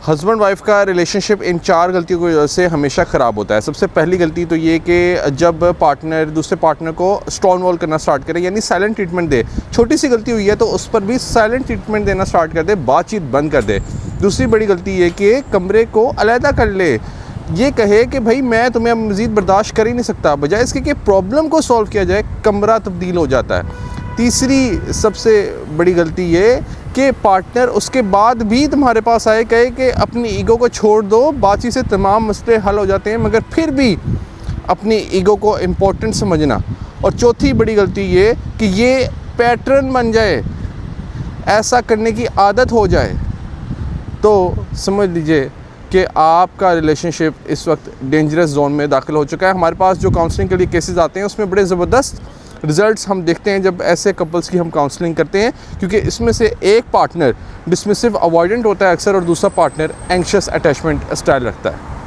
Husband wife का relationship in 4 गलतियों की वजह से हमेशा ख़राब होता है। सबसे पहली गलती तो ये कि जब पार्टनर दूसरे पार्टनर को स्टोन वॉल करना स्टार्ट करे, यानी साइलेंट ट्रीटमेंट दे। छोटी सी गलती हुई है तो उस पर भी साइलेंट ट्रीटमेंट देना स्टार्ट कर दे, बातचीत बंद कर दे। दूसरी बड़ी गलती ये कि कमरे को अलहदा कर ले, ये कहे कि भाई मैं तुम्हें अब मज़ीद बर्दाश्त कर ही नहीं सकता, बजाय इसके कि प्रॉब्लम को सॉल्व किया जाए, कमरा तब्दील हो जाता है। तीसरी सबसे बड़ी गलती ये कि पार्टनर उसके बाद भी तुम्हारे पास आए, कहे कि अपनी ईगो को छोड़ दो, बातचीत से तमाम मसले हल हो जाते हैं, मगर फिर भी अपनी ईगो को इम्पोर्टेंट समझना। और चौथी बड़ी गलती ये कि ये पैटर्न बन जाए, ऐसा करने की आदत हो जाए, तो समझ लीजिए कि आपका रिलेशनशिप इस वक्त डेंजरस जोन में दाखिल हो चुका है। हमारे पास जो काउंसलिंग के लिए केसेस आते हैं उसमें बड़े ज़बरदस्त रिज़ल्ट्स हम देखते हैं जब ऐसे कपल्स की हम काउंसलिंग करते हैं, क्योंकि इसमें से एक पार्टनर डिसमिसिव अवॉइडेंट होता है अक्सर और दूसरा पार्टनर एंग्शियस अटैचमेंट स्टाइल रखता है।